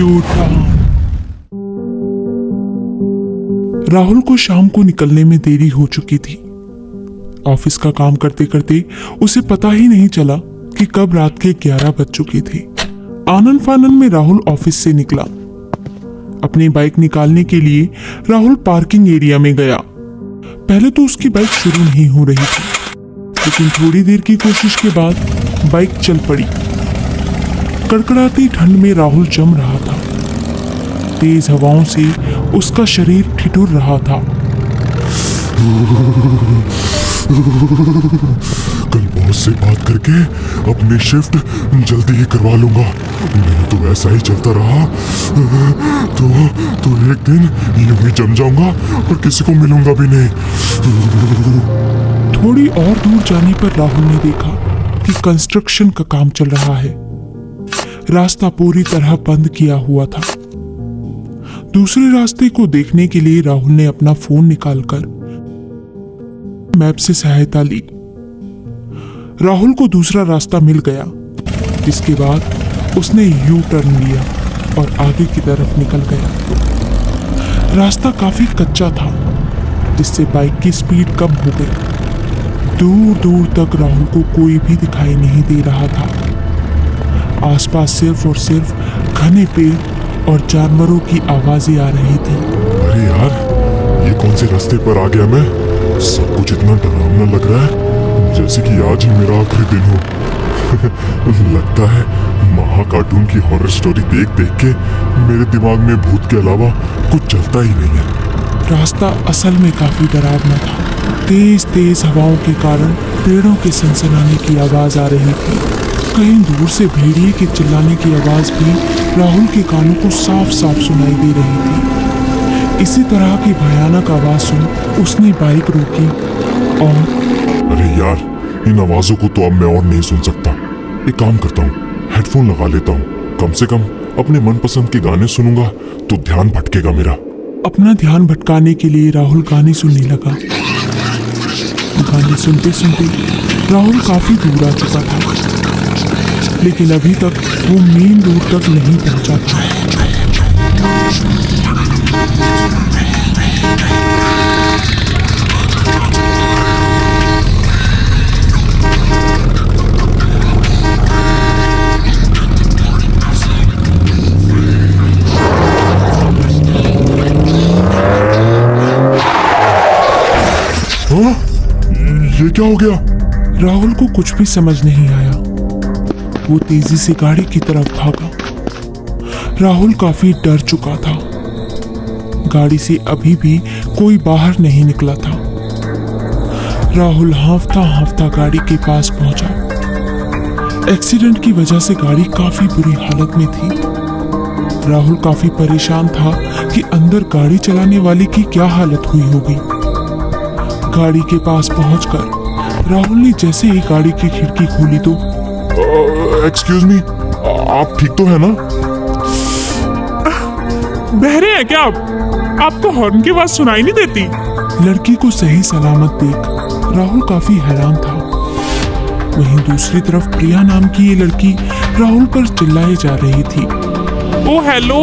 U turn. Rahul को शाम को निकलने में देरी हो चुकी थी। ऑफिस का काम करते करते उसे पता ही नहीं चला कि कब रात के 11 बज चुके थे। आनन फानन में राहुल ऑफिस से निकला। अपनी बाइक निकालने के लिए राहुल पार्किंग एरिया में गया। पहले तो उसकी बाइक शुरू नहीं हो रही थी, लेकिन थोड़ी देर की कोशिश के बाद बाइक चल पड़ी। कड़कड़ाती ठंड में राहुल जम रहा था। तेज हवाओं से उसका शरीर ठिठुर रहा था। कल बॉस से बात करके अपनी शिफ्ट जल्दी ही करवा लूंगा, नहीं तो ऐसा ही चलता रहा तो एक दिन यूं ही जम जाऊंगा और किसी को मिलूंगा भी नहीं। थोड़ी और दूर जाने पर राहुल ने देखा कि कंस्ट्रक्शन का काम चल रहा है। रास्ता पूरी तरह बंद किया हुआ था। दूसरे रास्ते को देखने के लिए राहुल ने अपना फोन निकालकर मैप से सहायता ली। राहुल को दूसरा रास्ता मिल गया, जिसके बाद उसने यू टर्न लिया और आगे की तरफ निकल गया। रास्ता काफी कच्चा था, जिससे बाइक की स्पीड कम हो गई। दूर दूर तक राहुल को कोई भी दिखाई नहीं दे रहा था। आसपास सिर्फ और सिर्फ घने पेड़ और जानवरों की आवाजें आ रही थी। अरे यार, ये कौन से रास्ते पर आ गया मैं? सब कुछ इतना डरावना लग रहा है, जैसे कि आज ही मेरा आखिरी दिन हो। लगता है महा कार्टून की हॉरर स्टोरी देख देख के मेरे दिमाग में भूत के अलावा कुछ चलता ही नहीं है। रास्ता असल में काफी डरावना था। तेज तेज हवाओं के कारण पेड़ों के सनसनाने की आवाज आ रही थी। कहीं दूर से भेड़िए के चिल्लाने की आवाज भी राहुल के कानों को साफ साफ सुनाई दे रही थी। इसी तरह की भयानक आवाज सुन उसने बाइक रोकी और अरे यार, इन आवाजों को तो अब मैं और नहीं सुन सकता। एक काम करता हूँ, हेडफोन लगा लेता हूँ। कम से कम अपने मनपसंद के गाने सुनूंगा तो ध्यान भटकेगा मेरा। अपना ध्यान भटकाने के लिए राहुल गाने सुनने लगा। गाने सुनते सुनते राहुल काफी दूर आ चुका था, लेकिन अभी तक वो मील दूर तक नहीं पहुंचा था। हाँ? ये क्या हो गया? राहुल को कुछ भी समझ नहीं आया। वो तेजी से गाड़ी की तरफ भागा। राहुल काफी डर चुका था। गाड़ी से अभी भी कोई बाहर नहीं निकला था। राहुल हांफता हांफता गाड़ी के पास पहुंचा। एक्सीडेंट की वजह से गाड़ी काफी बुरी हालत में थी। राहुल काफी परेशान था कि अंदर गाड़ी चलाने वाले की क्या हालत हुई होगी। गाड़ी के पास पहुंचकर राहुल ने जैसे ही गाड़ी की खिड़की खोली तो एक्सक्यूज मी, आप ठीक तो है ना? बहरे हैं क्या आप? आपको हॉर्न की आवाज सुनाई नहीं देती? लड़की को सही सलामत देख राहुल काफी हैरान था। वहीं दूसरी तरफ प्रिया नाम की ये लड़की राहुल पर चिल्लाए जा रही थी। ओ हेलो,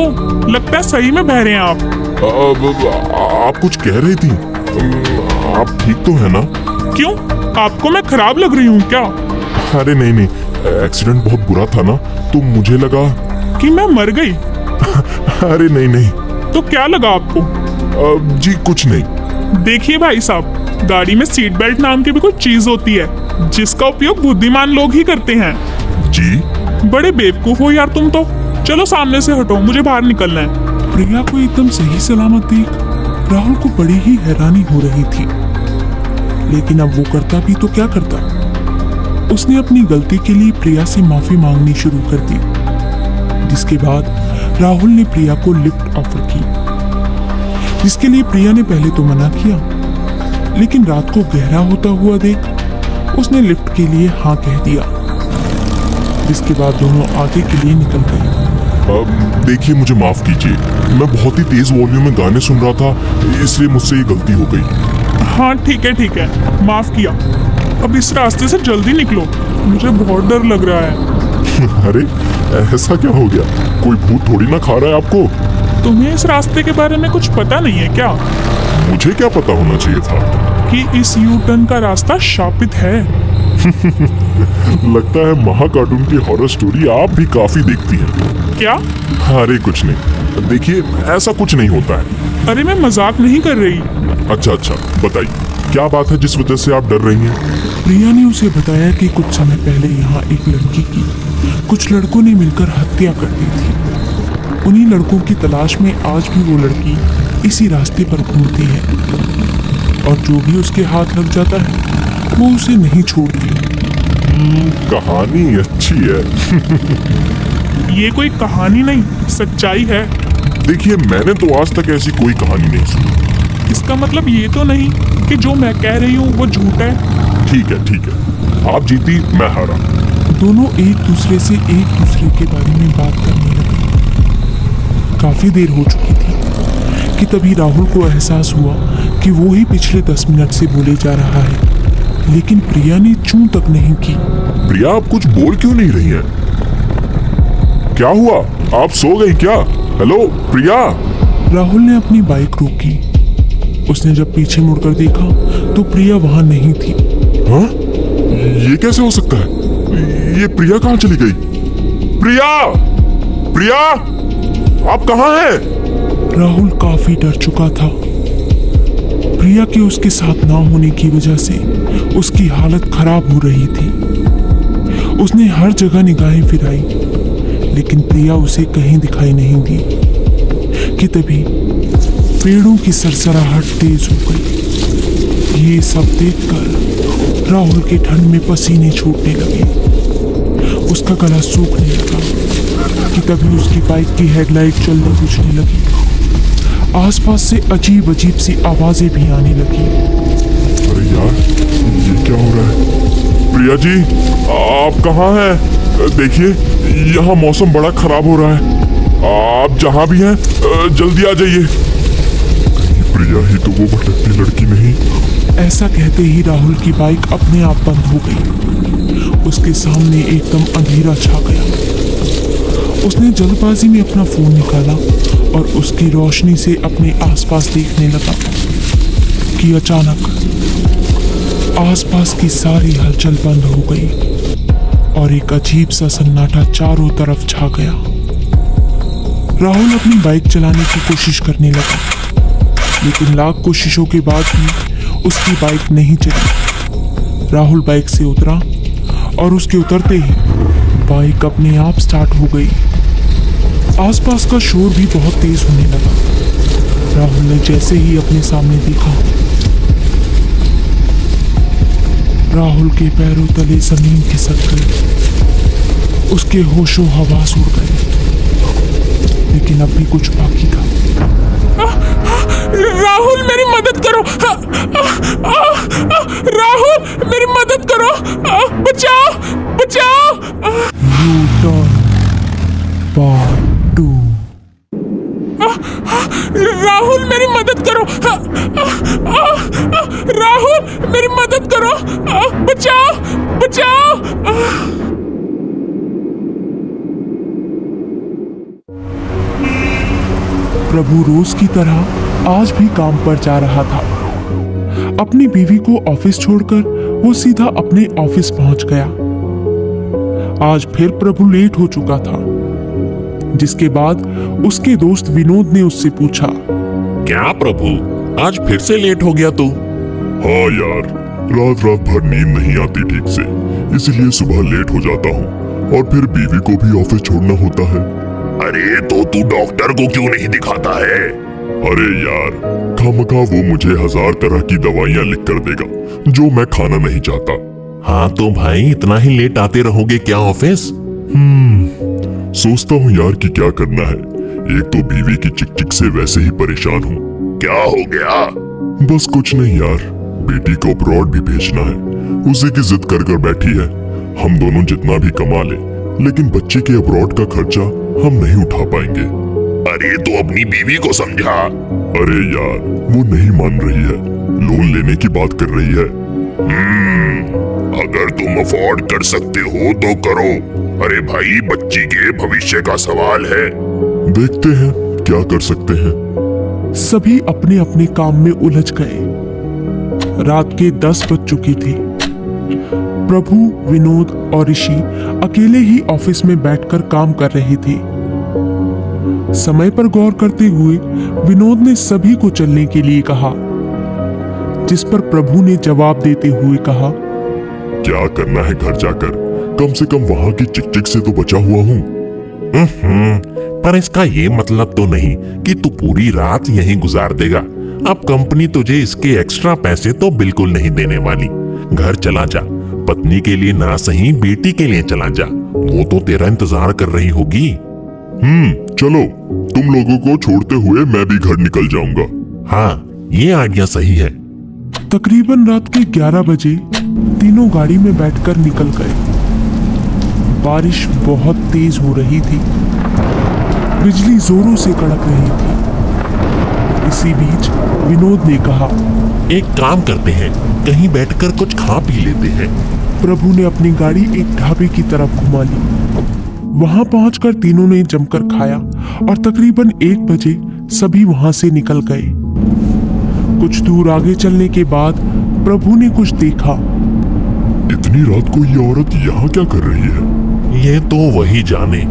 लगता है सही में बहरे हैं आप कुछ कह रही थी? आप ठीक तो है ना? क्यों, आपको मैं खराब लग रही हूँ क्या? अरे नहीं नहीं, एक्सीडेंट बहुत बुरा था ना, तो मुझे लगा कि मैं मर गई। अरे नहीं नहीं। तो क्या लगा आपको? जी कुछ नहीं। देखिए भाई साहब, गाड़ी में सीट बेल्ट नाम की भी कोई चीज होती है, जिसका उपयोग बुद्धिमान लोग ही करते हैं। जी? बड़े बेवकूफ हो यार तुम तो। चलो सामने से हटो, मुझे बाहर निकलना है। प्रिया को एकदम सही सलामत देख राहुल को बड़ी ही हैरानी हो रही थी, लेकिन अब वो करता भी तो क्या करता। उसने अपनी गलती के लिए प्रिया से माफी मांगनी शुरू कर दी, जिसके बाद राहुल ने प्रिया को लिफ्ट ऑफर की, जिसके लिए प्रिया ने पहले तो मना किया, लेकिन रात को गहरा होता हुआ देख उसने लिफ्ट के लिए हाँ कह दिया, जिसके बाद दोनों आगे के लिए निकल गए। देखिए, मुझे माफ कीजिए, मैं बहुत ही तेज वॉल्यूम में गाने सुन रहा था, इसलिए मुझसे ये गलती हो गई। हाँ ठीक है, माफ किया। अब इस रास्ते से जल्दी निकलो, मुझे बहुत डर लग रहा है। अरे ऐसा क्या हो गया? कोई भूत थोड़ी ना खा रहा है आपको। तुम्हें इस रास्ते के बारे में कुछ पता नहीं है क्या? मुझे क्या पता होना चाहिए था? कि इस यू टर्न का रास्ता शापित है। लगता है महाकार्टून की हॉरर स्टोरी आप भी काफी देखती हैं। क्या? अरे कुछ नहीं, देखिए ऐसा कुछ नहीं होता है। अरे मैं मजाक नहीं कर रही। अच्छा अच्छा, बताइए क्या बात है जिस वजह से आप डर रही हैं? प्रिया ने उसे बताया कि कुछ समय पहले यहाँ एक लड़की की कुछ लड़कों ने मिलकर हत्या कर दी थी। उन्हीं लड़कों की तलाश में आज भी वो लड़की इसी रास्ते पर घूमती है और जो भी उसके हाथ लग जाता है वो उसे नहीं छोड़ती। कहानी अच्छी है। ये कोई कहानी नहीं, सच्चाई है। देखिए मैंने तो आज तक ऐसी कोई कहानी नहीं सुनी। इसका मतलब ये तो नहीं कि जो मैं कह रही हूँ वो झूठ है। ठीक है, आप जीती मैं हारा। दोनों एक दूसरे से एक दूसरे के बारे में बात करने लगे। काफी देर हो चुकी थी कि तभी राहुल को एहसास हुआ कि वो ही पिछले 10 मिनट से बोले जा रहा है, लेकिन प्रिया ने चूं तक नहीं की। प्रिया आप कुछ बोल क्यों नहीं रही हैं? क्या हुआ, आप सो गई क्या? हेलो प्रिया। राहुल ने अपनी बाइक रोकी। उसने जब पीछे मुड़कर देखा तो प्रिया वहां नहीं थी। हाँ? ये कैसे हो सकता है? ये प्रिया कहाँ चली गई? प्रिया! प्रिया! आप कहाँ हैं? राहुल काफी डर चुका था। प्रिया के उसके साथ ना होने की वजह से उसकी हालत खराब हो रही थी। उसने हर जगह निगाहें फिराई, लेकिन प्रिया उसे कहीं दिखाई नहीं दी कि तभी पेड़ों की सरसराहट तेज हो गई। ये सब देखकर राहुल के ठंड में पसीने छूटने लगे। उसका गला सूखने लगा कि तभी उसकी बाइक की हेडलाइट जलने बुझने लगी। आसपास से अजीब अजीब सी आवाजें भी आने लगी। अरे यार, ये क्या हो रहा है? प्रिया जी, आप कहाँ हैं? देखिए यहाँ मौसम बड़ा खराब हो रहा है। आप जहाँ भी हैं जल्दी आ जाइए। प्रिया ही तो वो भटकती लड़की नहीं? ऐसा कहते ही राहुल की बाइक अपने आप बंद हो गई। उसके सामने एकदम अंधेरा छा गया। उसने जल्दबाजी में अपना फोन निकाला और उसकी रोशनी से अपने आसपास देखने लगा कि अचानक आसपास की सारी हलचल बंद हो गई और एक अजीब सा सन्नाटा चारों तरफ छा गया। राहुल अपनी बाइक चलाने की कोशिश करने लगा, लेकिन लाख कोशिशों के बाद भी उसकी बाइक नहीं चली। राहुल बाइक से उतरा और उसके उतरते ही बाइक अपने आप स्टार्ट हो गई। आसपास का शोर भी बहुत तेज होने लगा। राहुल ने जैसे ही अपने सामने देखा, राहुल के पैरों तले जमीन खिसक गई। उसके होशो हवास उड़ गए, लेकिन अब भी कुछ बाकी था। राहुल मेरी मदद करो! राहुल मेरी मदद करो! बचाओ! बचाओ! U turn part 2। राहुल मेरी मदद करो! राहुल मेरी मदद करो! बचाओ! बचाओ! प्रभु रोज की तरह आज भी काम पर जा रहा था। अपनी बीवी को ऑफिस छोड़कर वो सीधा अपने ऑफिस पहुंच गया। आज फिर प्रभु लेट हो चुका था, जिसके बाद उसके दोस्त विनोद ने उससे पूछा, क्या प्रभु, आज फिर से लेट हो गया तू? हाँ यार, रात रात भर नींद नहीं आती ठीक से, इसलिए सुबह लेट हो जाता हूँ और फिर बीवी को भी ऑफिस छोड़ना होता है। अरे तो तू डॉक्टर को क्यों नहीं दिखाता है? अरे यार, खामखा वो मुझे 1000 तरह की दवाइयाँ लिख कर देगा जो मैं खाना नहीं चाहता। हाँ तो भाई, इतना ही लेट आते रहोगे क्या ऑफिस? सोचता हूँ यार कि क्या करना है। एक तो बीवी की चिक-चिक से वैसे ही परेशान हूँ। क्या हो गया? बस कुछ नहीं यार, बेटी को अब्रॉड भी भेजना है। उसी की जिद कर बैठी है। हम दोनों जितना भी कमा ले, लेकिन बच्चे के अब्रॉड का खर्चा हम नहीं उठा पाएंगे। अरे तो अपनी बीवी को समझा। अरे यार, वो नहीं मान रही है, लोन लेने की बात कर रही है। अगर तुम अफोर्ड कर सकते हो तो करो, अरे भाई, बच्ची के भविष्य का सवाल है। देखते हैं क्या कर सकते हैं। सभी अपने अपने काम में उलझ गए। रात के 10 बज चुकी थी। प्रभु, विनोद और ऋषि अकेले ही ऑफिस में बैठकर काम कर रहे थे। समय पर गौर करते हुए विनोद ने सभी को चलने के लिए कहा, जिस पर प्रभु ने जवाब देते हुए कहा, क्या करना है घर जाकर, कम से कम वहां की चिकचिक से तो बचा हुआ हूँ। पर इसका ये मतलब तो नहीं कि तू पूरी रात यहीं गुजार देगा। अब कंपनी तुझे इसके एक्स्ट्रा पैसे तो बिल्कुल नहीं देने वाली। घर चला जा, पत्नी के लिए ना सही बेटी के लिए चला जा, वो तो तेरा इंतजार कर रही होगी। चलो, तुम लोगों को छोड़ते हुए मैं भी घर निकल जाऊंगा। हाँ, ये आज्ञा सही है। तकरीबन रात के 11 बजे तीनों गाड़ी में बैठकर निकल गए। बारिश बहुत तेज हो रही थी। बिजली जोरों से कड़क रही थी। इसी बीच विनोद ने कहा, एक काम करते हैं, कहीं बैठकर कुछ खा पी लेते हैं। प्रभु ने अपनी गाड़ी एक ढाबे की तरफ घुमा ली। वहां पहुंचकर तीनों ने जमकर खाया और तकरीबन 1 बजे सभी वहां से निकल गए। कुछ दूर आगे चलने के बाद प्रभु ने कुछ देखा। इतनी रात को ये औरत यहाँ क्या कर रही है? ये तो वही जाने।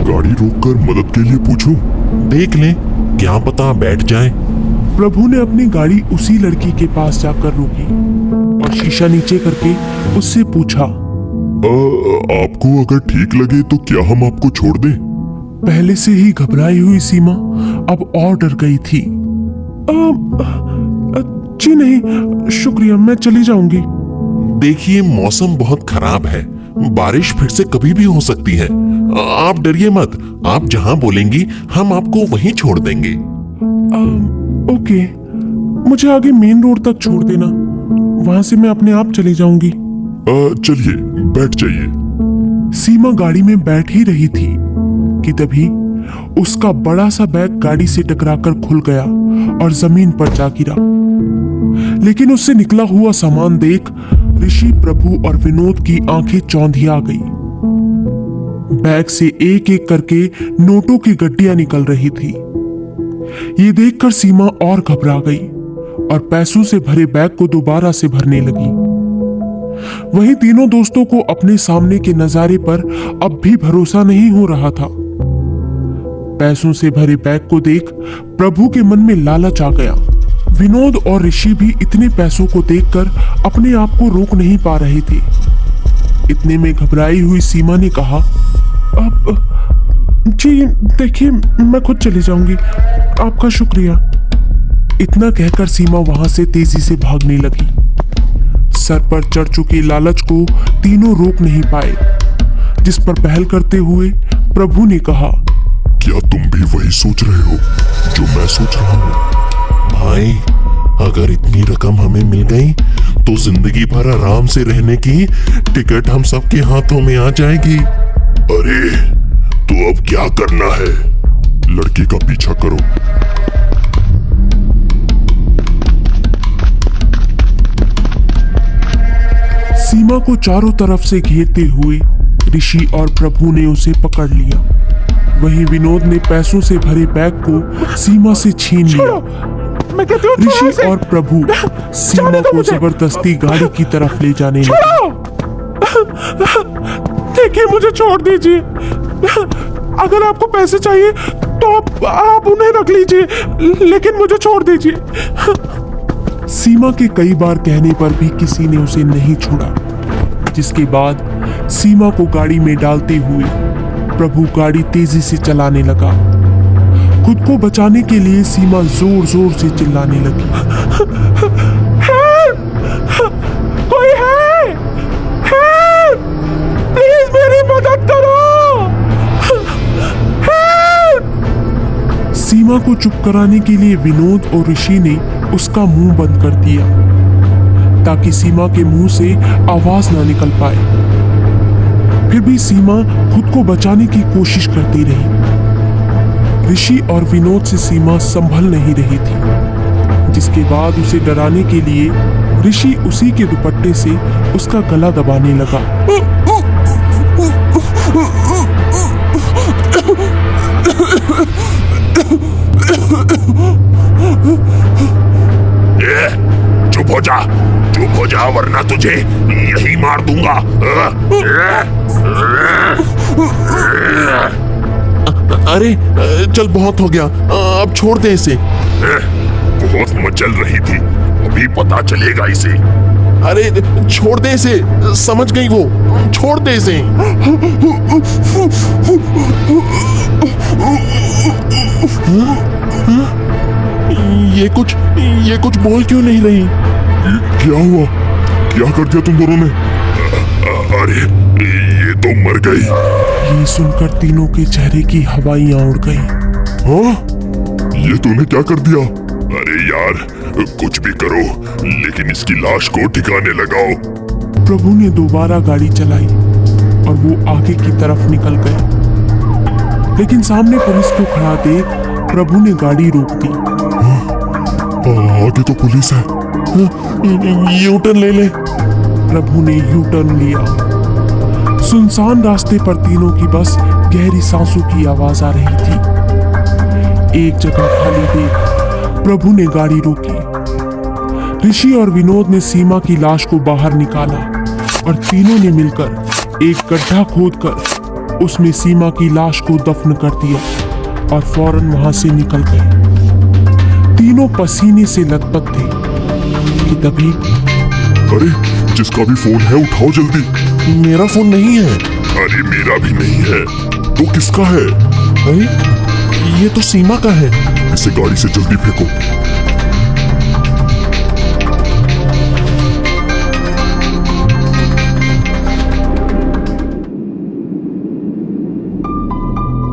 गाड़ी रोककर मदद के लिए पूछूं? देख ले, क्या पता बैठ जाए। प्रभु ने अपनी गाड़ी उसी लड़की के पास जाकर रोकी और शीशा नीचे करके उससे पूछा, आपको अगर ठीक लगे तो क्या हम आपको छोड़ दें? पहले से ही घबराई हुई सीमा अब और डर गई थी। जी नहीं, शुक्रिया, मैं चली जाऊंगी। देखिए, मौसम बहुत खराब है, बारिश फिर से कभी भी हो सकती है। आप डरिए मत, आप जहां बोलेंगी हम आपको वहीं छोड़ देंगे। ओके, मुझे आगे मेन रोड तक छोड़ देना, वहां से मैं अपने आप चली जाऊंगी। चलिए, बैठ जाइए। सीमा गाड़ी में बैठ ही रही थी कि तभी उसका बड़ा सा बैग गाड़ी से टकराकर खुल गया और जमीन पर जा गिरा। लेकिन उससे निकला हुआ सामान देख ऋषि, प्रभु और विनोद की आंखें चौंधिया गई। बैग से एक एक करके नोटों की गड्डियां निकल रही थी। ये देखकर सीमा और घबरा गई और पैसों से भरे बैग को दोबारा से भरने लगी। वहीं तीनों दोस्तों को अपने सामने के नजारे पर अब भी भरोसा नहीं हो रहा था। पैसों से भरे बैग को देख प्रभु के मन में लालच आ गया। विनोद और ऋषि भी इतने पैसों को देखकर अपने आप को रोक नहीं पा रहे थे। इतने में घबराई हुई सीमा ने कहा, अब जी देखिए, मैं खुद चली जाऊंगी, आपका शुक्रिया। इतना कहकर सीमा वहां से तेजी से भागने लगी। सर पर चढ़ चुकी लालच को तीनों रोक नहीं पाए, जिस पर पहल करते हुए प्रभु ने कहा, क्या तुम भी वही सोच रहे हो जो मैं सोच रहा हूँ? भाई, अगर इतनी रकम हमें मिल गई तो जिंदगी भर आराम से रहने की टिकट हम सबके हाथों में आ जाएगी। अरे, तो अब क्या करना है? लड़की का पीछा करो। सीमा को चारों तरफ से घेरते हुए ऋषि और प्रभु ने उसे पकड़ लिया। वहीं विनोद ने पैसों से भरे बैग को सीमा से छीन लिया। ऋषि और प्रभु सीमा को जबरदस्ती गाड़ी की तरफ ले जाने लगे। देखिए, मुझे छोड़ दीजिए। अगर आपको पैसे चाहिए तो आप उन्हें रख लीजिए, लेकिन मुझे छोड़ दीजिए। सीमा के कई बार कहने पर भी किसी ने उसे नहीं छोड़ा, जिसके बाद सीमा को गाड़ी में डालते हुए प्रभु गाड़ी तेजी से चलाने लगा। खुद को बचाने के लिए सीमा जोर जोर से चिल्लाने लगी, हेल्प! कोई है? हेल्प! प्लीज मेरी मदद करो! हेल्प! सीमा को चुप कराने के लिए विनोद और ऋषि ने उसका मुंह बंद कर दिया, ताकि सीमा के मुंह से आवाज ना निकल पाए। फिर भी सीमा खुद को बचाने की कोशिश करती रही। ऋषि और विनोद से सीमा संभल नहीं रही थी, जिसके बाद उसे डराने के लिए ऋषि उसी के दुपट्टे से उसका गला दबाने लगा। जा वरना तुझे यही मार दूंगा। अरे चल, बहुत हो गया, अब छोड़ दे इसे। बहुत मचल रही थी, अभी पता चलेगा इसे। अरे छोड़ दे इसे, समझ गई वो, छोड़ दे इसे। ये कुछ बोल क्यों नहीं रही? क्या हुआ? क्या कर दिया तुम दोनों ने? अरे ये तो मर गई। ये सुनकर तीनों के चेहरे की हवाइयां उड़ गई। हाँ, ये तूने क्या कर दिया? अरे यार, कुछ भी करो लेकिन इसकी लाश को ठिकाने लगाओ। प्रभु ने दोबारा गाड़ी चलाई और वो आगे की तरफ निकल गए, लेकिन सामने पुलिस को खड़ा देख प्रभु ने गाड़ी रोक दी। आगे तो पुलिस है। यू टर्न ले ले। प्रभु ने यू टर्न लिया। सुनसान रास्ते पर तीनों की बस गहरी सांसों की आवाज आ रही थी। एक जगह खाली देख प्रभु ने गाड़ी रोकी। ऋषि और विनोद ने सीमा की लाश को बाहर निकाला और तीनों ने मिलकर एक गड्ढा खोदकर उसमें सीमा की लाश को दफन कर दिया और फौरन वहां से निकल गए। तीनों पसीने से लथपथ थे कि तभी अरे जिसका भी फोन है उठाओ जल्दी। मेरा फोन नहीं है। अरे मेरा भी नहीं है, तो किसका है? अरे ये तो सीमा का है। इसे गाड़ी से जल्दी फेंको।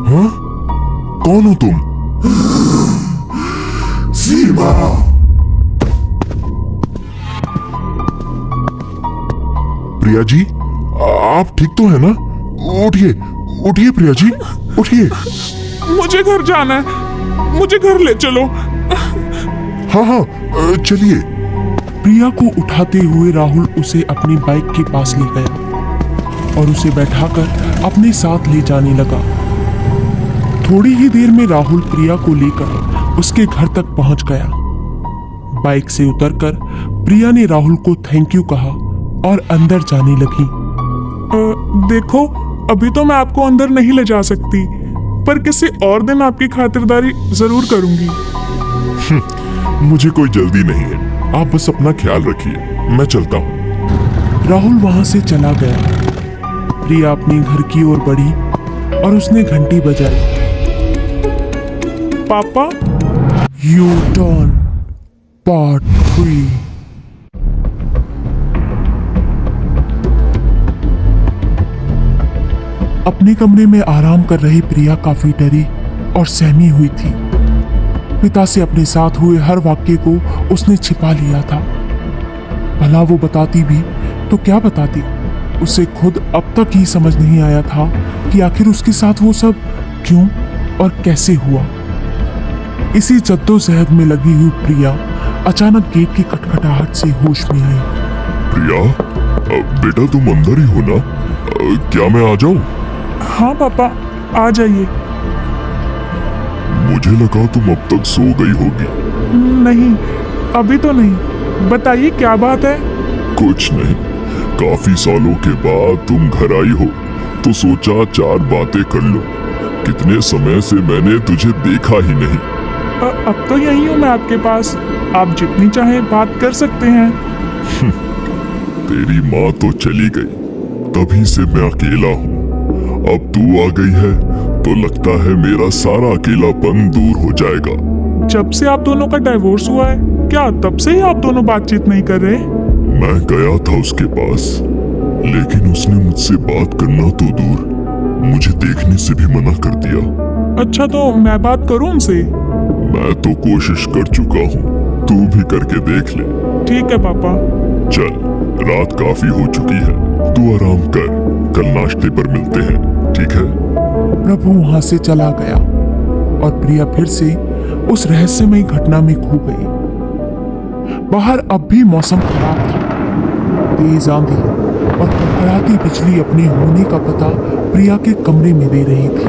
हाँ, कौन हो तुम? सीमा। प्रिया जी, आप ठीक तो है ना? उठिए उठिए प्रिया जी, उठिए। मुझे घर जाना है, मुझे घर ले चलो। हाँ हाँ, चलिए। प्रिया को उठाते हुए राहुल उसे अपनी बाइक के पास ले गया और उसे बैठाकर अपने साथ ले जाने लगा। थोड़ी ही देर में राहुल प्रिया को लेकर उसके घर तक पहुंच गया। बाइक से उतरकर प्रिया ने राहुल को थैंक यू कहा और अंदर जाने लगी। देखो, अभी तो मैं आपको अंदर नहीं ले जा सकती, पर किसी और दिन आपकी खातिरदारी जरूर करूंगी। मुझे कोई जल्दी नहीं है, आप बस अपना ख्याल रखिए, मैं चलता हूँ। राहुल वहां से चला गया। प्रिया अपने घर की ओर बढ़ी और उसने घंटी बजाई। पापा, यू टर्न पार्ट 3। अपने कमरे में आराम कर रही प्रिया काफी डरी और सहमी हुई थी। पिता से अपने साथ हुए हर वाक्य को उसने छिपा लिया था। भला वो बताती भी तो क्या बताती, उसे खुद अब तक ही समझ नहीं आया था कि आखिर उसके साथ वो सब क्यों और कैसे हुआ। इसी जद्दोजहद में लगी हुई प्रिया अचानक गेट की खटखटाहट से होश में आई। प्रिया, बेटा तुम अंदर ही हो ना? क्या मैं आ जाऊं? हाँ पापा, आ जाइए। मुझे लगा तुम अब तक सो गई होगी। नहीं, अभी तो नहीं। बताइए क्या बात है? कुछ नहीं, काफी सालों के बाद तुम घर आई हो तो सोचा 4 बातें कर लो। कितने समय से मैंने तुझे देखा ही नहीं। अब तो यही हूँ मैं आपके पास, आप जितनी चाहे बात कर सकते हैं। तेरी माँ तो चली गई, तभी से मैं अकेला हूँ। अब तू आ गई है तो लगता है मेरा सारा अकेलापन दूर हो जाएगा। जब से आप दोनों का डाइवोर्स हुआ है, क्या तब से ही आप दोनों बातचीत नहीं कर रहे? मैं गया था उसके पास, लेकिन उसने मुझसे बात करना तो दूर, मुझे देखने से भी मना कर दिया। अच्छा, तो मैं बात करूं उनसे? मैं तो कोशिश कर चुका हूँ, तू भी करके देख ले। ठीक है पापा। चल, रात काफी हो चुकी है, तू आराम कर, कल नाश्ते पर मिलते हैं, ठीक है? प्रभु वहां से चला गया और प्रिया फिर से उस रहस्यमयी घटना में खो गई। बाहर अब भी मौसम खराब था। तेज आंधी और कड़कड़ाती बिजली अपने होने का पता प्रिया के कमरे में दे रही थी।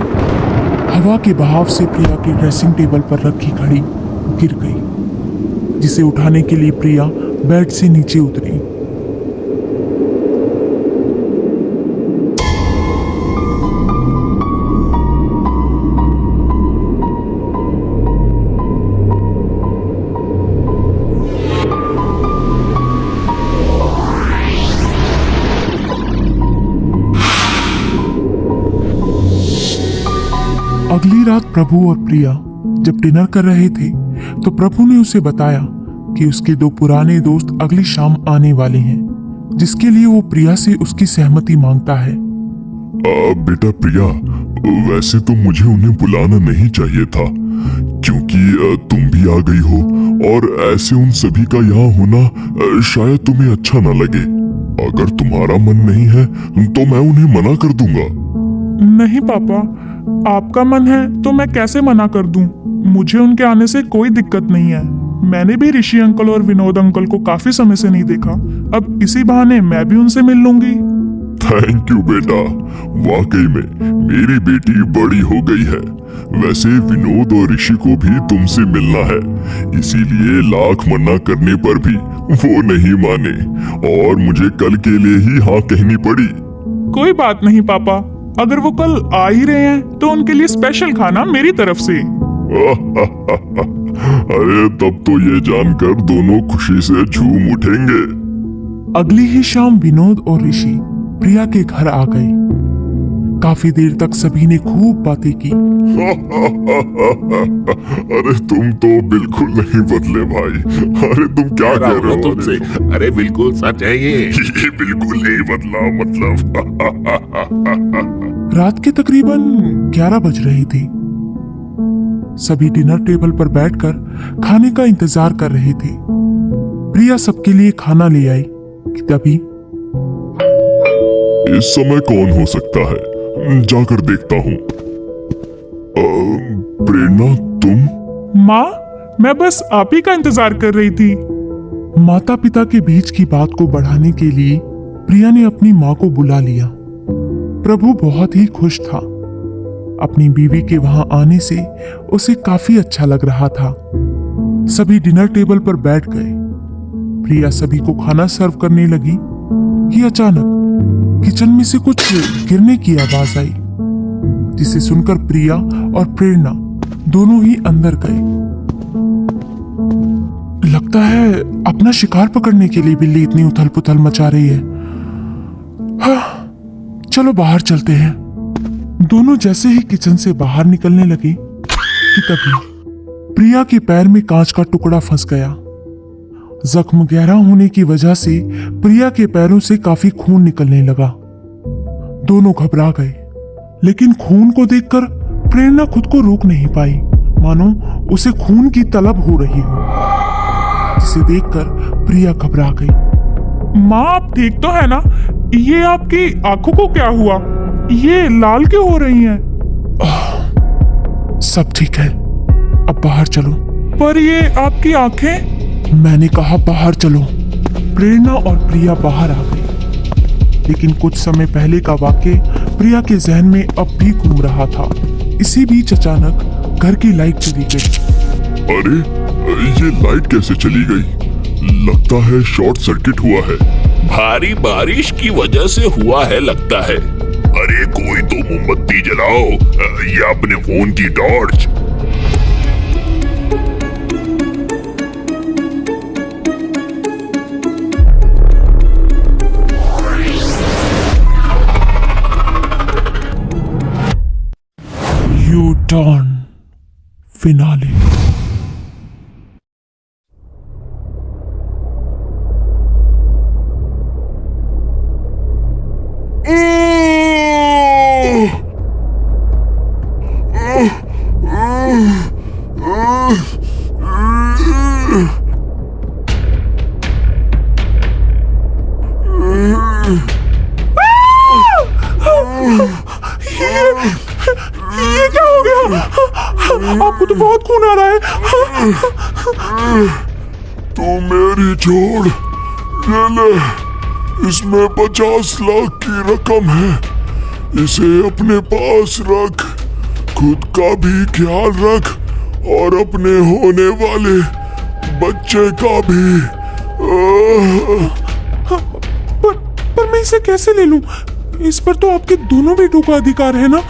हवा के बहाव से प्रिया के ड्रेसिंग टेबल पर रखी घड़ी गिर गई, जिसे उठाने के लिए प्रिया बेड से नीचे उतरी। अगली रात प्रभु और प्रिया जब डिनर कर रहे थे तो प्रभु ने उसे बताया कि उसके दो पुराने दोस्त अगली शाम आने वाले हैं, जिसके लिए वो प्रिया से उसकी सहमति मांगता है। बेटा प्रिया, वैसे तो मुझे उन्हें बुलाना नहीं चाहिए था, क्योंकि तुम भी आ गई हो और ऐसे उन सभी का यहाँ होना शायद तुम्हें अच्छा ना लगे। अगर तुम्हारा मन नहीं है तो मैं उन्हें मना कर दूंगा। नहीं पापा, आपका मन है तो मैं कैसे मना कर दूं? मुझे उनके आने से कोई दिक्कत नहीं है। मैंने भी ऋषि अंकल और विनोद अंकल को काफी समय से नहीं देखा, अब इसी बहाने मैं भी उनसे मिल लूंगी। थैंक यू बेटा, वाकई में मेरी बेटी बड़ी हो गई है। वैसे विनोद और ऋषि को भी तुमसे मिलना है, इसीलिए लाख मना करने पर भी वो नहीं माने और मुझे कल के लिए ही हाँ कहनी पड़ी। कोई बात नहीं पापा, अगर वो कल आ ही रहे हैं तो उनके लिए स्पेशल खाना मेरी तरफ से। अरे तब तो ये जानकर दोनों खुशी से झूम उठेंगे। अगली ही शाम विनोद और ऋषि प्रिया के घर आ गए। काफी देर तक सभी ने खूब बातें की। अरे तुम तो बिल्कुल नहीं बदले भाई। अरे तुम क्या कह रहे हो तुमसे? अरे बिल्कुल सच है ये बिल्कुल नहीं बदला मतलब। रात के तकरीबन 11 बज रही थी। सभी डिनर टेबल पर बैठकर खाने का इंतजार कर रहे थे। प्रिया सबके लिए खाना ले आई कि तभी इस समय कौन हो सकता है, जाकर देखता हूँ। प्रेरणा तुम? माँ, मैं बस आप ही का इंतजार कर रही थी। माता पिता के बीच की बात को बढ़ाने के लिए प्रिया ने अपनी माँ को बुला लिया। प्रभु बहुत ही खुश था। अपनी बीवी के वहां आने से उसे काफी अच्छा लग रहा था। सभी डिनर टेबल पर बैठ गए। प्रिया सभी को खाना सर्व करने लगी कि अचानक किचन में से कुछ गिरने की आवाज आई, जिसे सुनकर प्रिया और प्रेरणा दोनों ही अंदर गए। लगता है अपना शिकार पकड़ने के लिए बिल्ली इतनी उथल पुथल मचा रही है। हाँ, चलो बाहर चलते हैं। दोनों जैसे ही किचन से बाहर निकलने लगे कि तभी प्रिया के पैर में कांच का टुकड़ा फंस गया। जख्म गहरा होने की वजह से प्रिया के पैरों से काफी खून निकलने लगा। दोनों घबरा गए, लेकिन खून को देखकर प्रेरणा खुद को रोक नहीं पाई, मानो उसे खून की तलब हो रही हो, जिसे देखकर प्रिया घबरा गई। माँ, आप ठीक तो है ना? ये आपकी आंखों को क्या हुआ? ये लाल क्यों हो रही हैं? सब ठीक है, अब बाहर चलो। पर ये आपकी आंखें? मैंने कहा बाहर चलो। प्रेरणा और प्रिया बाहर आ गई, लेकिन कुछ समय पहले का वाक्य प्रिया के जहन में अब भी घूम रहा था। इसी बीच अचानक घर की लाइट चली गई। अरे ये लाइट कैसे चली गई? लगता है शॉर्ट सर्किट हुआ है। भारी बारिश की वजह से हुआ है लगता है। अरे कोई तो मोमबत्ती जलाओ, ये अपने फोन की टॉर्च। U-turn finale. ये क्या हो गया? आपको तो बहुत खून आ रहा है। तू मेरी छोड़, ये ले, इसमें 50 लाख की रकम है, इसे अपने पास रख, खुद का भी ख्याल रख और अपने होने वाले बच्चे का भी। पर मैं इसे कैसे ले लूं? इस पर तो आपके दोनों बेटों का अधिकार है ना?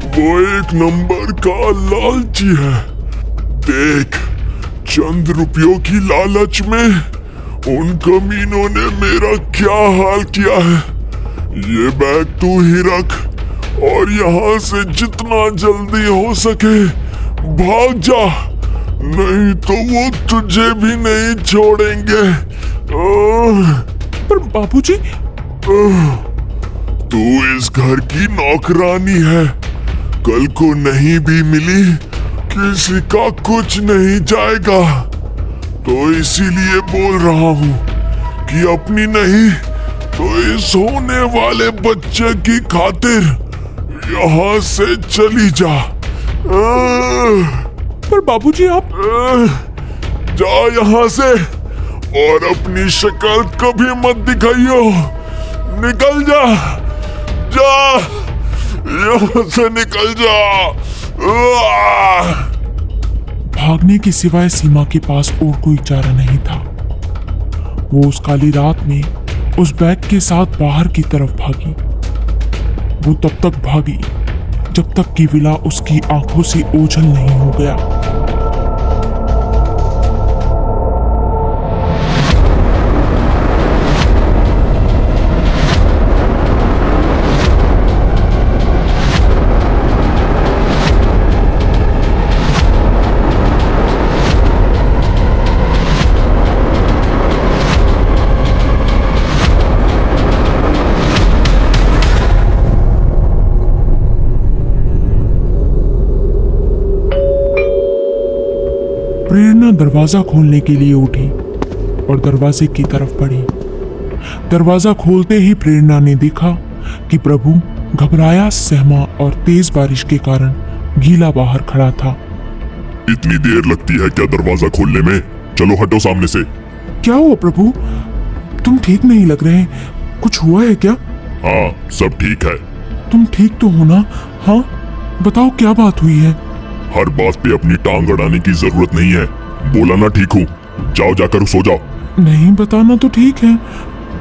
वो एक नंबर का लालची है। देख, चंद रुपयों की लालच में उन कमीनों ने मेरा क्या हाल किया है। ये बैग तू ही रख और यहाँ से जितना जल्दी हो सके भाग जा, नहीं तो वो तुझे भी नहीं छोड़ेंगे। पर बाबूजी, तू इस घर की नौकरानी है, कल को नहीं भी मिली किसी का कुछ नहीं जाएगा। तो इसीलिए बोल रहा हूँ कि अपनी नहीं तो इस होने वाले बच्चे की खातिर यहाँ से चली जा। पर बाबूजी आप जा यहाँ से और अपनी शक्ल कभी मत दिखाइयो। निकल जा, जा यहाँ से निकल जा। भागने के सिवाय सीमा के पास और कोई चारा नहीं था। वो उस काली रात में उस बैग के साथ बाहर की तरफ भागी। वो तब तक भागी जब तक कि विला उसकी आंखों से ओझल नहीं हो गया। प्रेरणा दरवाजा खोलने के लिए उठी और दरवाजे की तरफ बढ़ी। दरवाजा खोलते ही प्रेरणा ने देखा कि प्रभु घबराया, सहमा और तेज बारिश के कारण गीला बाहर खड़ा था। इतनी देर लगती है क्या दरवाजा खोलने में? चलो हटो सामने से। क्या हुआ प्रभु? तुम ठीक नहीं लग रहे, कुछ हुआ है क्या? हाँ, सब ठीक है। तुम ठीक तो हो ना? हाँ, बताओ क्या बात हुई है? हर बात पे अपनी टांग अड़ाने की जरूरत नहीं है। बोला ना ठीक हूँ, जाओ जाकर सो जाओ। नहीं बताना तो ठीक है,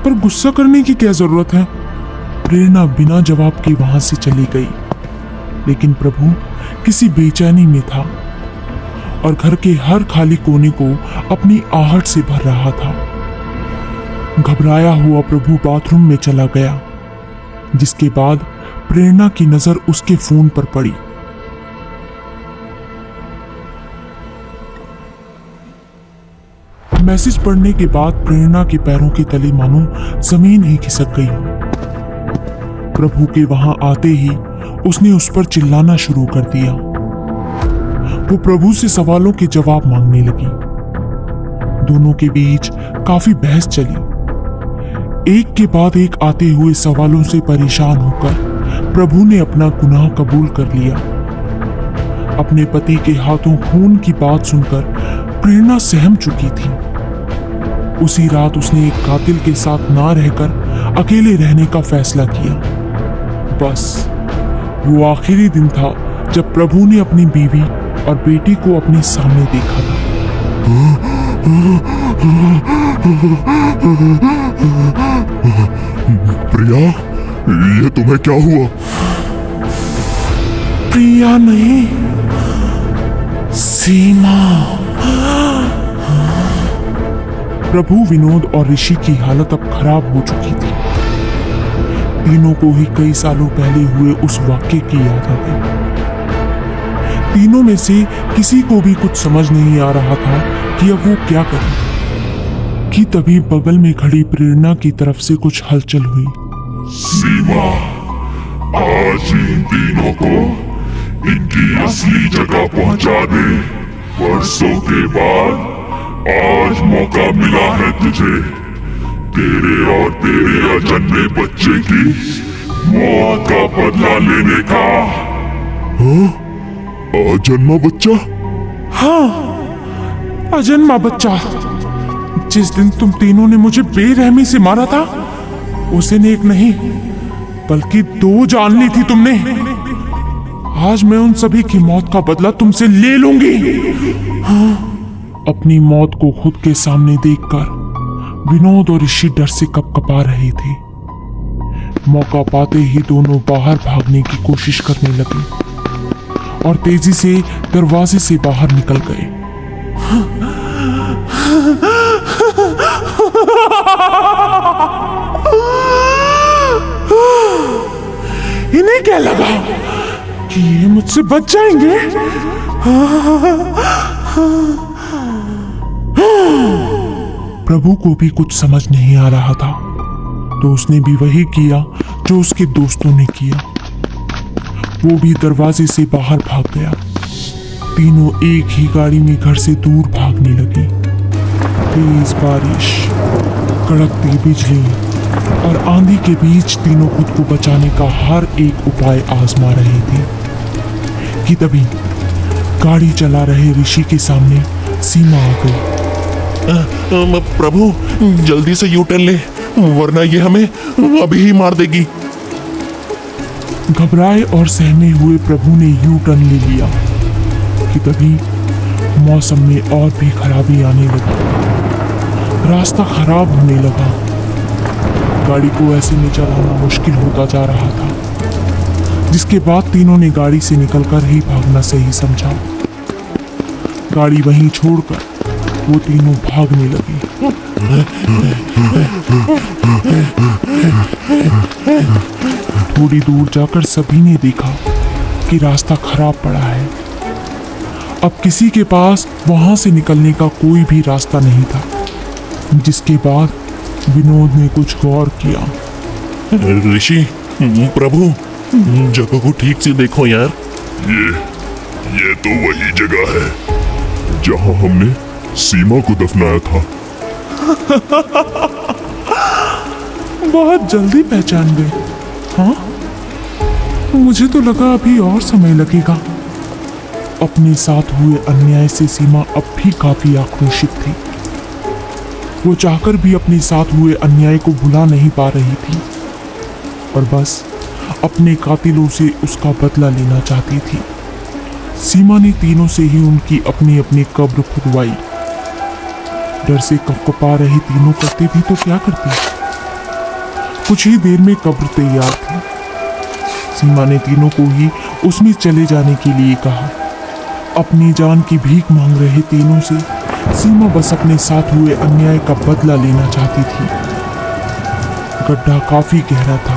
पर गुस्सा करने की क्या जरूरत है? प्रेरणा बिना जवाब के वहां से चली गई, लेकिन प्रभु किसी बेचैनी में था और घर के हर खाली कोने को अपनी आहट से भर रहा था। घबराया हुआ प्रभु बाथरूम में चला गया, जिसके बाद प्रेरणा की नजर उसके फोन पर पड़ी। मैसेज पढ़ने के बाद प्रेरणा के पैरों के तले मानो जमीन ही खिसक गई। प्रभु के वहां आते ही उसने उस पर चिल्लाना शुरू कर दिया। वो प्रभु से सवालों के जवाब मांगने लगी। दोनों के बीच काफी बहस चली। एक के बाद एक आते हुए सवालों से परेशान होकर प्रभु ने अपना गुनाह कबूल कर लिया। अपने पति के हाथों खून की बात सुनकर प्रेरणा सहम चुकी थी। उसी रात उसने एक कातिल के साथ ना रहकर अकेले रहने का फैसला किया। बस वो आखिरी दिन था जब प्रभु ने अपनी बीवी और बेटी को अपने सामने देखा था। प्रिया, ये तुम्हें क्या हुआ? प्रिया नहीं, सीमा। प्रभु, विनोद और ऋषि की हालत अब खराब हो चुकी थी। तीनों को ही कई सालों पहले हुए उस वाक्य की याद आ गई। तीनों में से किसी को भी कुछ समझ नहीं आ रहा था कि अब वो क्या करे। कि तभी बगल में खड़ी प्रेरणा की तरफ से कुछ हलचल हुई। सीमा, आज इन तीनों को इनकी असली जगह पहुंचा दे। वर्षों के बाद आज मौका मिला है तुझे, तेरे और तेरे अजन्मे बच्चे की मौत का बदला लेने का। हाँ? अजन्मा बच्चा? हाँ, अजन्मा बच्चा। जिस दिन तुम तीनों ने मुझे बेरहमी से मारा था, उस दिन एक नहीं बल्कि 2 जान ली थी तुमने। आज मैं उन सभी की मौत का बदला तुमसे ले लूंगी। हाँ। अपनी मौत को खुद के सामने देखकर विनोद और ऋषि डर से कपकपा रहे थे। मौका पाते ही दोनों बाहर भागने की कोशिश करने लगे और तेजी से दरवाजे से बाहर निकल गए। इन्हें क्या लगा कि ये मुझसे बच जाएंगे? प्रभु को भी कुछ समझ नहीं आ रहा था, तो उसने भी वही किया जो उसके दोस्तों ने किया। वो भी दरवाजे से बाहर भाग गया। तीनों एक ही गाड़ी में घर से दूर भागने लगे। तेज बारिश, कड़कती बिजली और आंधी के बीच तीनों खुद को बचाने का हर एक उपाय आजमा रहे थे कि तभी गाड़ी चला रहे ऋषि के सामने सीमा आ गई। प्रभु, जल्दी से यू टर्न ले, वरना ये हमें अभी ही मार देगी। घबराए और सहमे हुए प्रभु ने यू टर्न ले लिया कि तभी मौसम में और भी खराबी आने लगी। रास्ता खराब होने लगा। गाड़ी को ऐसे में चलाना मुश्किल होता जा रहा था, जिसके बाद तीनों ने गाड़ी से निकलकर ही भागना सही समझा। गाड़ी वहीं छोड़कर वो तीनों भागने लगे। थोड़ी दूर जाकर सभी ने देखा कि रास्ता खराब पड़ा है। अब किसी के पास वहां से निकलने का कोई भी रास्ता नहीं था, जिसके बाद विनोद ने कुछ गौर किया। ऋषि, प्रभु, जगह को ठीक से देखो यार। ये तो वही जगह है जहां हमने सीमा को दफनाया था। बहुत जल्दी पहचान गए। हाँ, मुझे तो लगा अभी और समय लगेगा। अपने साथ हुए अन्याय से सीमा अब भी काफी आक्रोशित थी। वो चाहकर भी अपने साथ हुए अन्याय को भुला नहीं पा रही थी और बस अपने कातिलों से उसका बदला लेना चाहती थी। सीमा ने तीनों से ही उनकी अपनी अपनी कब्र खुदवाई। डर से कपकपा रहे तीनों करते भी तो क्या करते। कुछ ही देर में कब्र तैयार थी। सीमा ने तीनों को ही उसमें चले जाने के लिए कहा। अपनी जान की भीख मांग रहे तीनों से सीमा बस अपने साथ हुए अन्याय का बदला लेना चाहती थी। गड्ढा काफी गहरा था